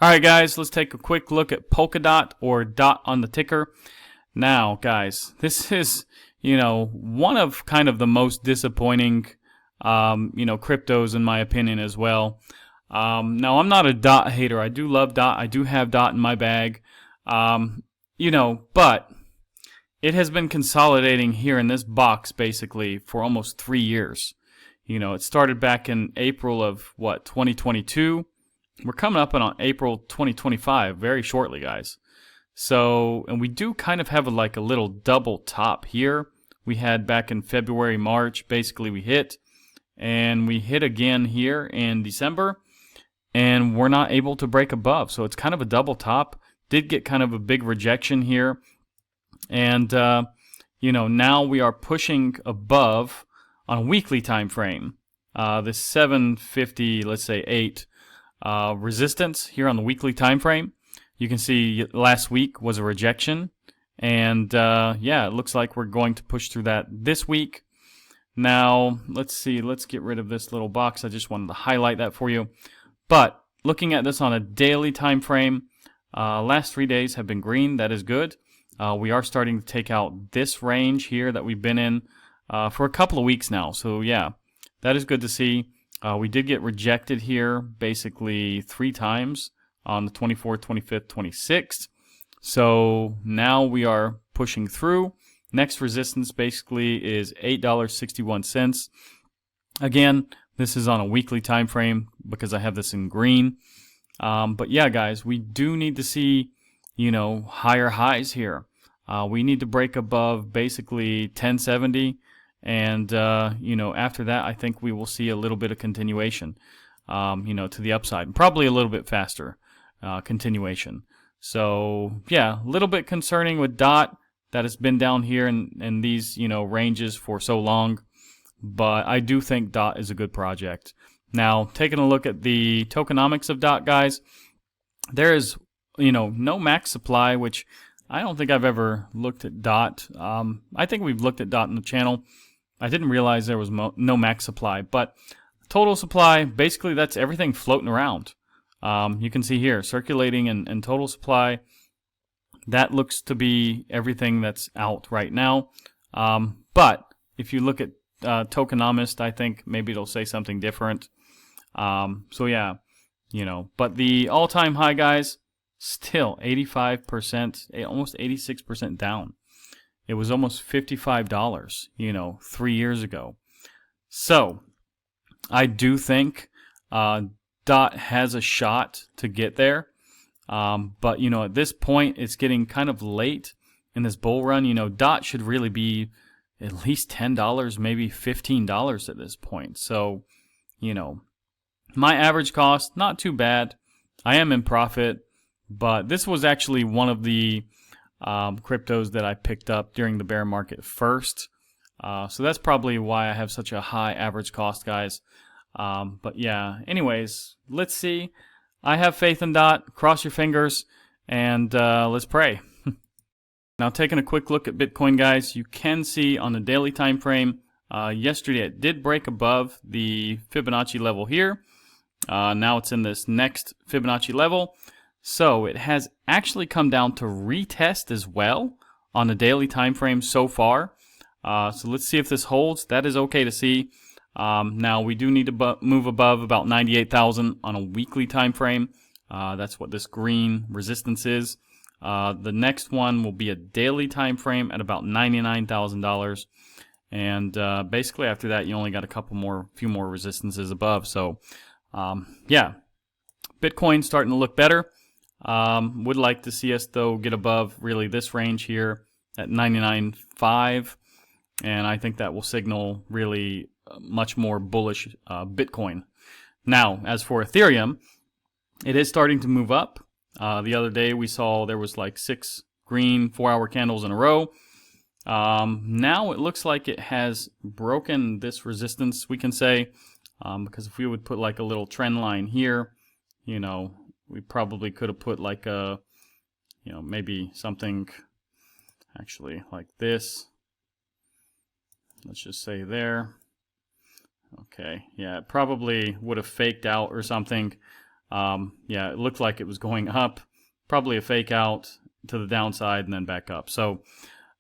Alright guys, let's take a quick look at Polkadot or DOT on the ticker. Now guys, this is, one of kind of the most disappointing, cryptos in my opinion as well. Now I'm not a DOT hater. I do love DOT. I do have DOT in my bag. But it has been consolidating here in this box basically for almost 3 years. It started back in April of 2022. We're coming up on April 2025 very shortly, guys. So, and we do kind of have a little double top here. We had back in February, March, basically we hit, and we hit again here in December, and we're not able to break above. So it's kind of a double top. Did get kind of a big rejection here, and now we are pushing above on a weekly time frame. This 750, let's say 8. Resistance here on the weekly time frame. You can see last week was a rejection, and it looks like we're going to push through that this week. Now let's see, let's get rid of this little box. I just wanted to highlight that for you. But looking at this on a daily time frame, last 3 days have been green. That is good. We are starting to take out this range here that we've been in for a couple of weeks now. So yeah, that is good to see. We did get rejected here basically 3 times on the 24th, 25th, 26th. So now we are pushing through. Next resistance basically is $8.61. Again, this is on a weekly time frame because I have this in green. But yeah, guys, we do need to see, higher highs here. We need to break above basically 1070. And, after that, I think we will see a little bit of continuation, to the upside. And probably a little bit faster continuation. So, yeah, a little bit concerning with DOT that has been down here in these, ranges for so long. But I do think DOT is a good project. Now, taking a look at the tokenomics of DOT, guys, there is, no max supply, which I don't think I've ever looked at DOT. I think we've looked at DOT in the channel. I didn't realize there was no max supply, but total supply, basically that's everything floating around. You can see here, circulating and total supply, that looks to be everything that's out right now. But if you look at tokenomist, I think maybe it'll say something different. So yeah, but the all-time high, guys, still 85%, almost 86% down. It was almost $55, 3 years ago. So, I do think DOT has a shot to get there. But, at this point, it's getting kind of late in this bull run. DOT should really be at least $10, maybe $15 at this point. So, my average cost, not too bad. I am in profit, but this was actually one of the cryptos that I picked up during the bear market first. So that's probably why I have such a high average cost, guys. But yeah, anyways, let's see. I have faith in DOT. Cross your fingers, and let's pray. Now, taking a quick look at Bitcoin, guys, you can see on the daily time frame, yesterday it did break above the Fibonacci level here. Now it's in this next Fibonacci level. So it has actually come down to retest as well on the daily time frame so far. So let's see if this holds. That is okay to see. Now we do need to move above about 98,000 on a weekly time frame. That's what this green resistance is. The next one will be a daily time frame at about $99,000. And basically after that, you only got a few more resistances above. So yeah, Bitcoin starting to look better. Would like to see us though get above really this range here at 99.5, and I think that will signal really much more bullish Bitcoin. Now, as for Ethereum, it is starting to move up. The other day we saw there was 6 green 4-hour candles in a row. Now it looks like it has broken this resistance, we can say, because if we would put a little trend line here, we probably could have put maybe something actually like this. Let's just say there. Okay, yeah, it probably would have faked out or something. Yeah, it looked like it was going up, probably a fake out to the downside and then back up. So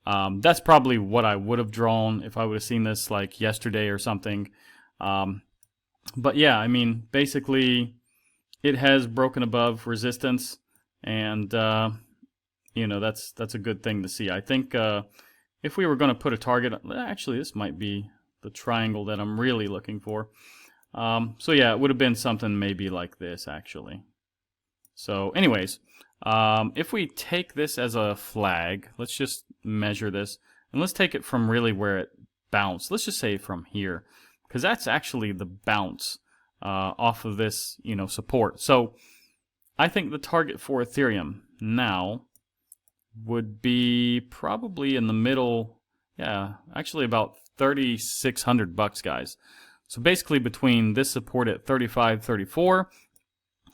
that's probably what I would have drawn if I would have seen this like yesterday or something. But yeah, I mean, basically it has broken above resistance, and you know, that's a good thing to see. I think if we were going to put a target, actually this might be the triangle that I'm really looking for. So yeah, it would have been something maybe like this actually. So anyways, if we take this as a flag, let's just measure this, and let's take it from really where it bounced. Let's just say from here, because that's actually the bounce off of this, you know, support. So I think the target for Ethereum now would be probably in the middle. Yeah, actually about $3,600, guys. So basically between this support at 35.34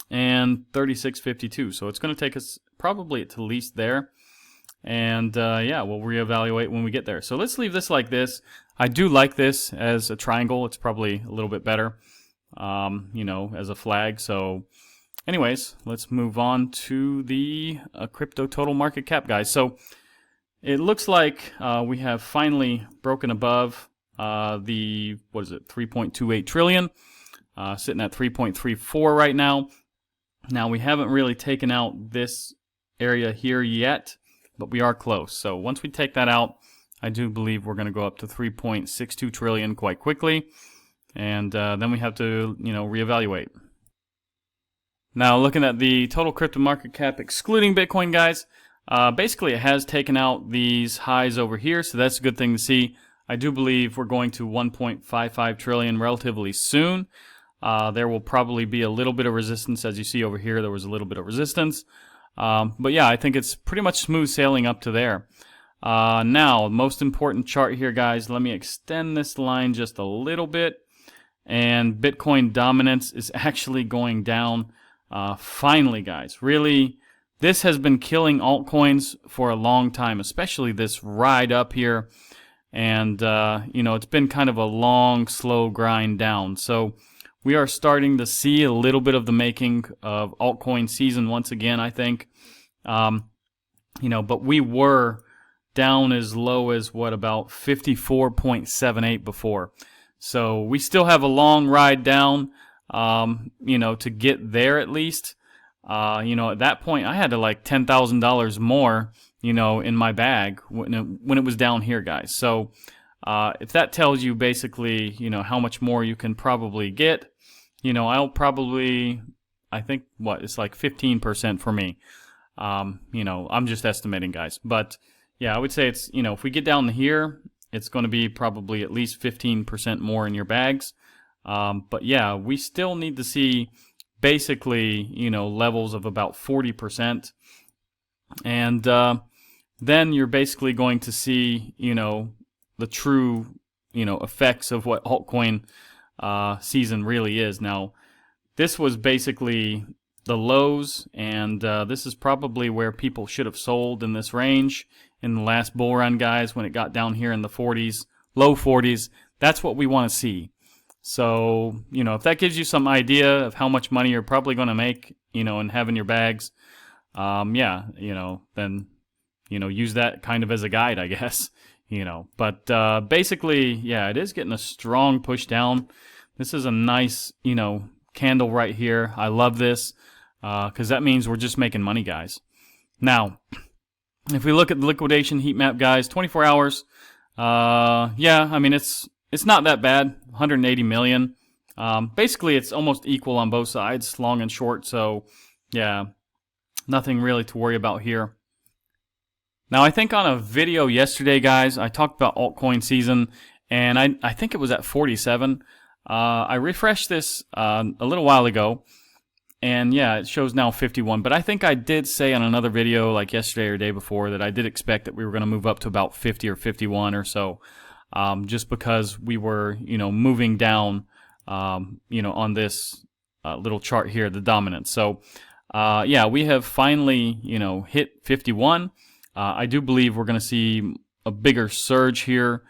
and 36.52. So it's going to take us probably at least there. And yeah, we'll reevaluate when we get there. So let's leave this like this. I do like this as a triangle. It's probably a little bit better, you know, as a flag. So anyways, let's move on to the crypto total market cap, guys. So it looks like we have finally broken above the, what is it, 3.28 trillion, sitting at 3.34 right now. Now we haven't really taken out this area here yet, but we are close. So once we take that out, I do believe we're going to go up to 3.62 trillion quite quickly, and then we have to, you know, reevaluate. Now looking at the total crypto market cap excluding Bitcoin, guys, basically it has taken out these highs over here, so that's a good thing to see. I do believe we're going to 1.55 trillion relatively soon. There will probably be a little bit of resistance. As you see over here, there was a little bit of resistance. But yeah, I think it's pretty much smooth sailing up to there. Now, most important chart here, guys. Let me extend this line just a little bit. And Bitcoin dominance is actually going down. Finally, guys. Really, this has been killing altcoins for a long time, especially this ride up here. And, you know, it's been kind of a long, slow grind down. So we are starting to see a little bit of the making of altcoin season once again, I think. You know, but we were down as low as, what, about 54.78 before. So we still have a long ride down, you know, to get there at least. You know, at that point, I had to like $10,000 more, you know, in my bag when it was down here, guys. So if that tells you basically, you know, how much more you can probably get, you know, I'll probably, I think, what, it's like 15% for me. You know, I'm just estimating, guys. But yeah, I would say it's, you know, if we get down to here, it's going to be probably at least 15% more in your bags. But yeah, we still need to see basically, you know, levels of about 40%. And then you're basically going to see, you know, the true, you know, effects of what altcoin season really is. Now, this was basically the lows, and this is probably where people should have sold in this range in the last bull run, guys, when it got down here in the 40s, low 40s. That's what we want to see. So, you know, if that gives you some idea of how much money you're probably going to make, you know, and have in your bags, yeah, you know, then, you know, use that kind of as a guide, I guess, you know. But basically, yeah, it is getting a strong push down. This is a nice, you know, candle right here. I love this because that means we're just making money, guys. Now, if we look at the liquidation heat map, guys, 24 hours, yeah, I mean, it's not that bad, 180 million. Basically, it's almost equal on both sides, long and short, so yeah, nothing really to worry about here. Now, I think on a video yesterday, guys, I talked about altcoin season, and I think it was at 47. I refreshed this a little while ago, and yeah, it shows now 51. But I think I did say on another video, like yesterday or the day before, that I did expect that we were going to move up to about 50 or 51 or so, just because we were, you know, moving down, you know, on this little chart here, the dominance. So, yeah, we have finally, you know, hit 51. I do believe we're going to see a bigger surge here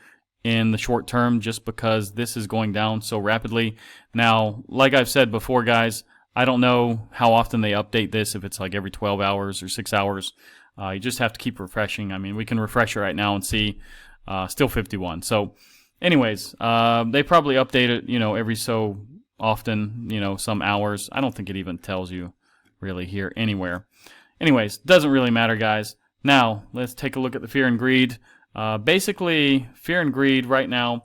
in the short term just because this is going down so rapidly. Now, like I've said before, guys, I don't know how often they update this, if it's like every 12 hours or 6 hours. You just have to keep refreshing. I mean, we can refresh it right now and see still 51. So anyways, they probably update it, every so often, some hours. I don't think it even tells you really here anywhere. Anyways, doesn't really matter, guys. Now, let's take a look at the fear and greed. Basically, fear and greed right now,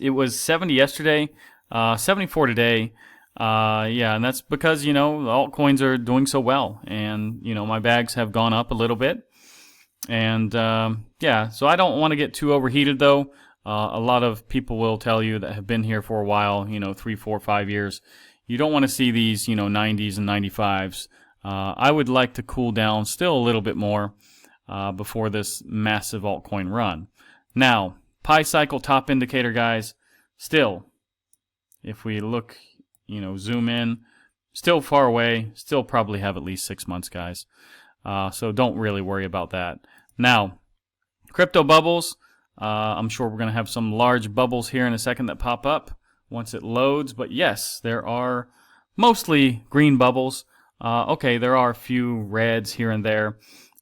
it was 70 yesterday, 74 today. Yeah, and that's because, the altcoins are doing so well. And, my bags have gone up a little bit. And, yeah, so I don't want to get too overheated, though. A lot of people will tell you that have been here for a while, 3, 4, 5 years. You don't want to see these, 90s and 95s. I would like to cool down still a little bit more before this massive altcoin run. Now, Pi cycle top indicator, guys, still, if we look, zoom in, still far away, still probably have at least 6 months, guys. So don't really worry about that. Now, crypto bubbles, I'm sure we're going to have some large bubbles here in a second that pop up once it loads. But yes, there are mostly green bubbles. Okay, there are a few reds here and there.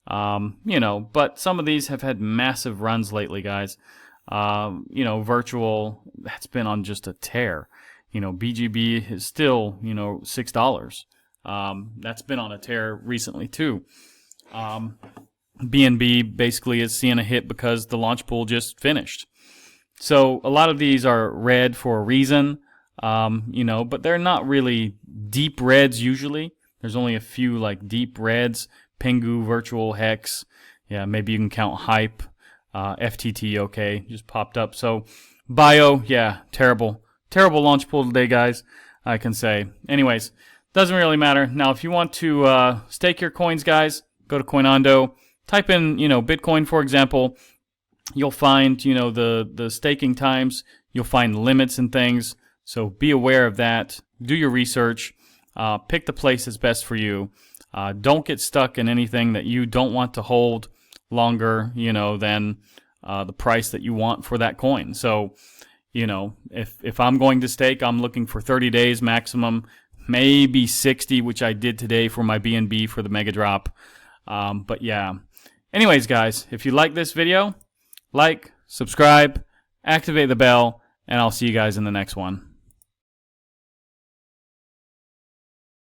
But some of these have had massive runs lately, guys. Virtual, that's been on just a tear. BGB is still, $6. That's been on a tear recently too. BNB basically is seeing a hit because the launch pool just finished. So a lot of these are red for a reason, but they're not really deep reds usually. There's only a few like deep reds, Pengu, Virtual, Hex. Yeah, maybe you can count Hype, FTT, okay, just popped up. So Bio, yeah, terrible launch pool today, guys, I can say. Anyways, doesn't really matter. Now, if you want to stake your coins, guys, go to Coinondo. Type in, Bitcoin, for example. You'll find, the staking times. You'll find limits and things. So be aware of that. Do your research. Pick the place that's best for you. Don't get stuck in anything that you don't want to hold longer, than the price that you want for that coin. So, if I'm going to stake, I'm looking for 30 days maximum, maybe 60, which I did today for my BNB for the mega drop. But yeah. Anyways, guys, if you like this video, like, subscribe, activate the bell, and I'll see you guys in the next one.